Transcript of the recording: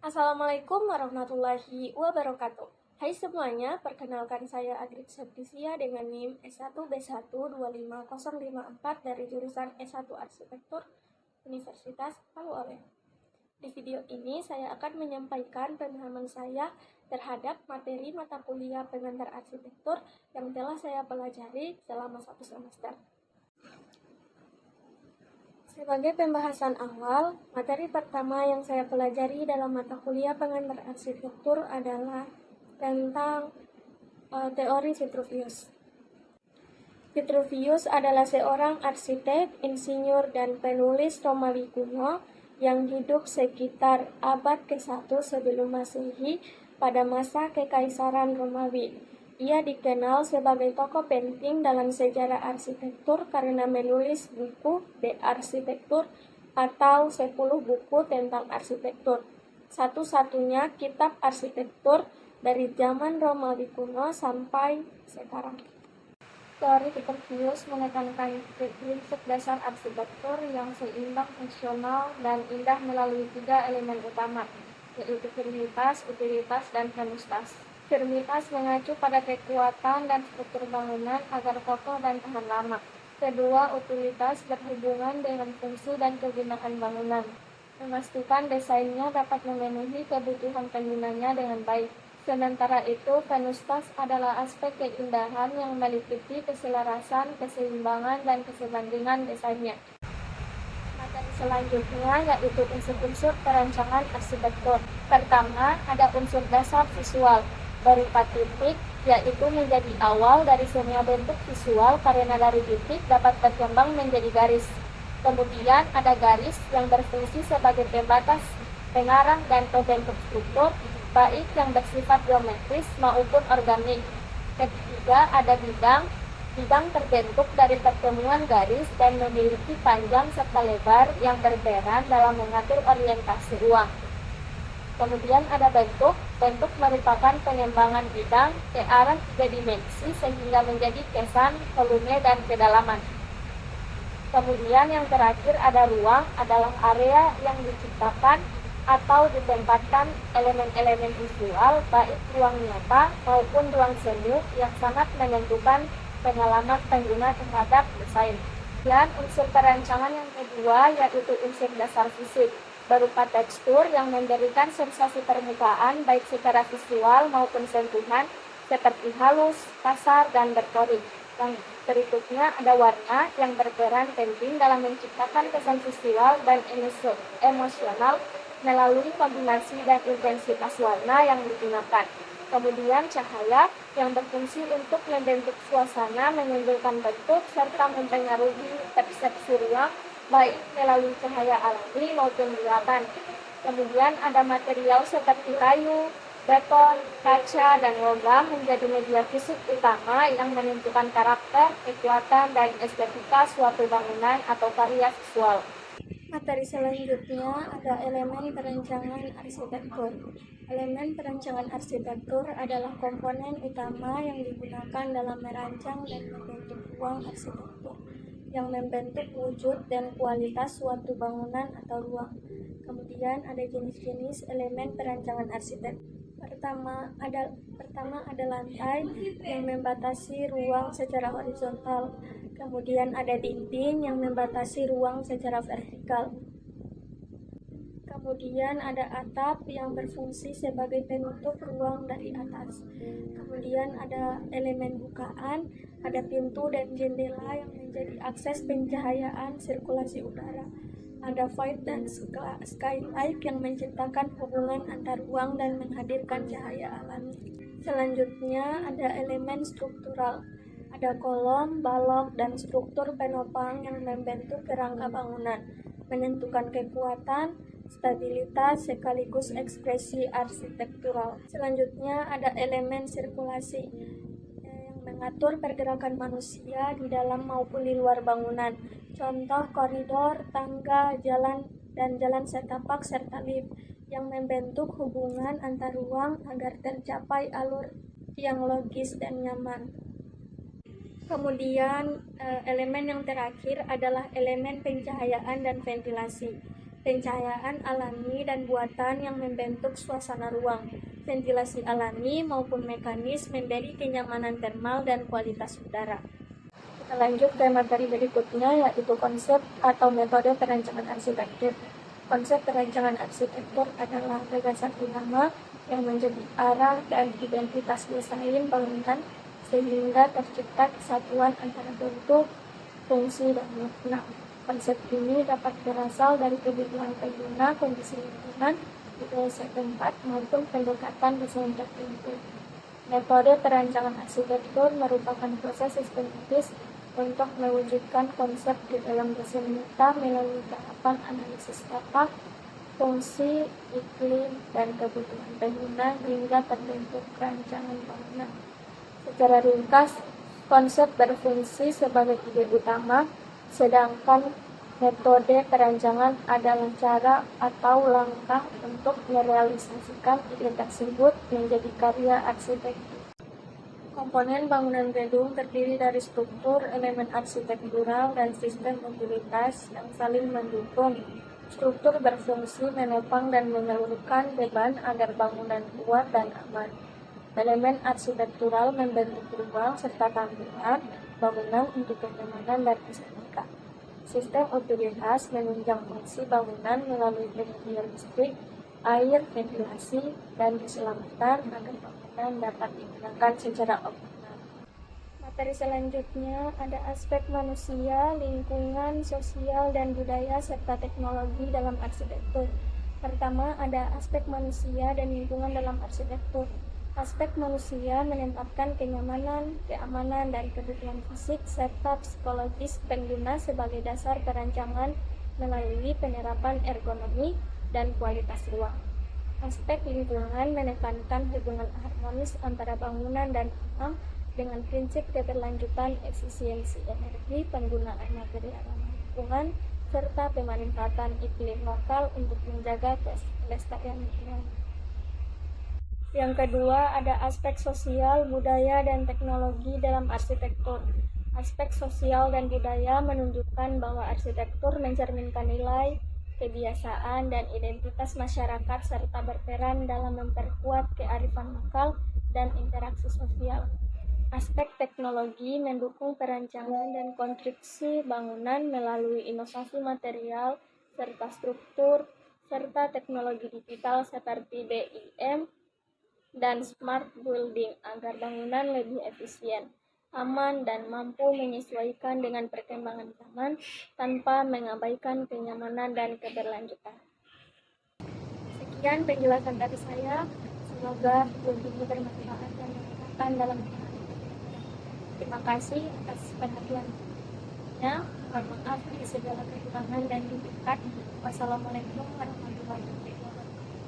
Assalamualaikum warahmatullahi wabarakatuh. Hai semuanya, perkenalkan saya Agrik Septisia dengan NIM S1B1 25054 dari jurusan S1 Arsitektur Universitas Palu Oleh. Di video ini saya akan menyampaikan pemahaman saya terhadap materi mata kuliah pengantar arsitektur yang telah saya pelajari selama 1 semester. Sebagai pembahasan awal, materi pertama yang saya pelajari dalam mata kuliah pengantar arsitektur adalah tentang teori Vitruvius. Vitruvius adalah seorang arsitek, insinyur, dan penulis Romawi kuno yang hidup sekitar abad ke-1 sebelum Masehi pada masa Kekaisaran Romawi. Ia dikenal sebagai tokoh penting dalam sejarah arsitektur karena menulis buku De Arsitektur atau 10 buku tentang arsitektur. Satu-satunya kitab arsitektur dari zaman Romawi kuno sampai sekarang. Teori Vitruvius menekankan prinsip dasar arsitektur yang seimbang, fungsional, dan indah melalui 3 elemen utama, yaitu firmitas, utilitas, dan venustas. Firmitas mengacu pada kekuatan dan struktur bangunan agar kokoh dan tahan lama. Kedua, utilitas berhubungan dengan fungsi dan kegunaan bangunan, memastikan desainnya dapat memenuhi kebutuhan penggunanya dengan baik. Sementara itu, venustas adalah aspek keindahan yang meliputi keselarasan, keseimbangan, dan kesebandingan desainnya. Materi selanjutnya yaitu unsur-unsur perancangan arsitektur. Pertama, ada unsur dasar visual berupa titik, yaitu menjadi awal dari semua bentuk visual karena dari titik dapat berkembang menjadi garis. Kemudian ada garis yang berfungsi sebagai pembatas, pengarah, dan pembentuk struktur, baik yang bersifat geometris maupun organik. Ketiga, ada bidang. Bidang terbentuk dari pertemuan garis dan memiliki panjang serta lebar yang berperan dalam mengatur orientasi ruang. Kemudian ada bentuk. Bentuk merupakan pengembangan bidang ke arah 3 dimensi sehingga menjadi kesan, volume, dan kedalaman. Kemudian yang terakhir ada ruang, adalah area yang diciptakan atau ditempatkan elemen-elemen visual, baik ruang nyata maupun ruang semu yang sangat menentukan pengalaman pengguna terhadap desain. Dan unsur perancangan yang kedua yaitu unsur dasar fisik, berupa tekstur yang memberikan sensasi permukaan baik secara visual maupun sentuhan, seperti halus, kasar, dan berpori. Yang berikutnya ada warna yang berperan penting dalam menciptakan kesan visual dan emosional melalui kombinasi dan intensitas warna yang digunakan. Kemudian cahaya yang berfungsi untuk membentuk suasana, menimbulkan bentuk, serta mempengaruhi persepsi ruang, baik melalui cahaya alami maupun buatan. Kemudian ada material seperti kayu, beton, kaca, dan logam menjadi media fisik utama yang menentukan karakter, kekuatan, dan estetika suatu bangunan atau karya visual. Materi selanjutnya ada elemen perancangan arsitektur. Elemen perancangan arsitektur adalah komponen utama yang digunakan dalam merancang dan membentuk ruang arsitektur, yang membentuk wujud dan kualitas suatu bangunan atau ruang. Kemudian ada jenis-jenis elemen perancangan arsitektur. Pertama ada lantai yang membatasi ruang secara horizontal. Kemudian ada dinding yang membatasi ruang secara vertikal. Kemudian ada atap yang berfungsi sebagai penutup ruang dari atas. Kemudian ada elemen bukaan, ada pintu dan jendela yang menjadi akses pencahayaan sirkulasi udara. Ada void dan skylight yang menciptakan hubungan antar ruang dan menghadirkan cahaya alami. Selanjutnya ada elemen struktural. Ada kolom, balok, dan struktur penopang yang membentuk kerangka bangunan, menentukan kekuatan, stabilitas, sekaligus ekspresi arsitektural. Selanjutnya ada elemen sirkulasi yang mengatur pergerakan manusia di dalam maupun di luar bangunan. Contoh koridor, tangga, jalan, dan jalan setapak serta lift yang membentuk hubungan antar ruang agar tercapai alur yang logis dan nyaman. Kemudian elemen yang terakhir adalah elemen pencahayaan dan ventilasi. pencahayaan alami dan buatan yang membentuk suasana ruang, ventilasi alami maupun mekanis memberi kenyamanan termal dan kualitas udara. Kita lanjut ke materi berikutnya, yaitu konsep atau metode perancangan arsitektur. Konsep perancangan arsitektur adalah gagasan utama yang menjadi arah dan identitas desain bangunan sehingga tercipta kesatuan antara bentuk, fungsi, dan makna. Konsep ini dapat berasal dari kebutuhan pengguna, kondisi lingkungan, budaya setempat, maupun pendekatan desain tertentu. Metode perancangan arsitektur merupakan proses sistematis untuk mewujudkan konsep di dalam desain nyata melalui tahapan analisis tata, fungsi, iklim, dan kebutuhan pengguna hingga terbentuk rancangan bangunan. Secara ringkas, konsep berfungsi sebagai ide utama, sedangkan metode perancangan adalah cara atau langkah untuk merealisasikan ide tersebut menjadi karya arsitektur. Komponen bangunan gedung terdiri dari struktur, elemen arsitektural, dan sistem utilitas yang saling mendukung. Struktur berfungsi menopang dan menyalurkan beban agar bangunan kuat dan aman. Elemen arsitektural membentuk ruang serta tampilan bangunan untuk kenyamanan dan estetika. Sistem utilitas menunjang fungsi bangunan melalui energi listrik, air, ventilasi, dan keselamatan agar bangunan dapat digunakan secara optimal. Materi selanjutnya ada aspek manusia, lingkungan, sosial, dan budaya serta teknologi dalam arsitektur. Pertama, ada aspek manusia dan lingkungan dalam arsitektur. Aspek manusia menempatkan kenyamanan, keamanan, dan kebutuhan fisik serta psikologis pengguna sebagai dasar perancangan melalui penerapan ergonomi dan kualitas ruang. Aspek lingkungan menekankan hubungan harmonis antara bangunan dan alam dengan prinsip keberlanjutan, efisiensi energi, penggunaan material ramah lingkungan, serta pemanfaatan iklim lokal untuk menjaga kelestarian lingkungan. Yang kedua, ada aspek sosial, budaya, dan teknologi dalam arsitektur. Aspek sosial dan budaya menunjukkan bahwa arsitektur mencerminkan nilai, kebiasaan, dan identitas masyarakat serta berperan dalam memperkuat kearifan lokal dan interaksi sosial. Aspek teknologi mendukung perancangan dan konstruksi bangunan melalui inovasi material serta struktur, serta teknologi digital seperti BIM dan smart building agar bangunan lebih efisien, aman, dan mampu menyesuaikan dengan perkembangan zaman tanpa mengabaikan kenyamanan dan keberlanjutan. Sekian penjelasan dari saya, semoga video ini bermanfaat dan menyenangkan dalam menghadapi. Terima kasih atas perhatiannya. Mohon maaf atas segala kekurangan dan dudukan. Wassalamualaikum warahmatullahi wabarakatuh.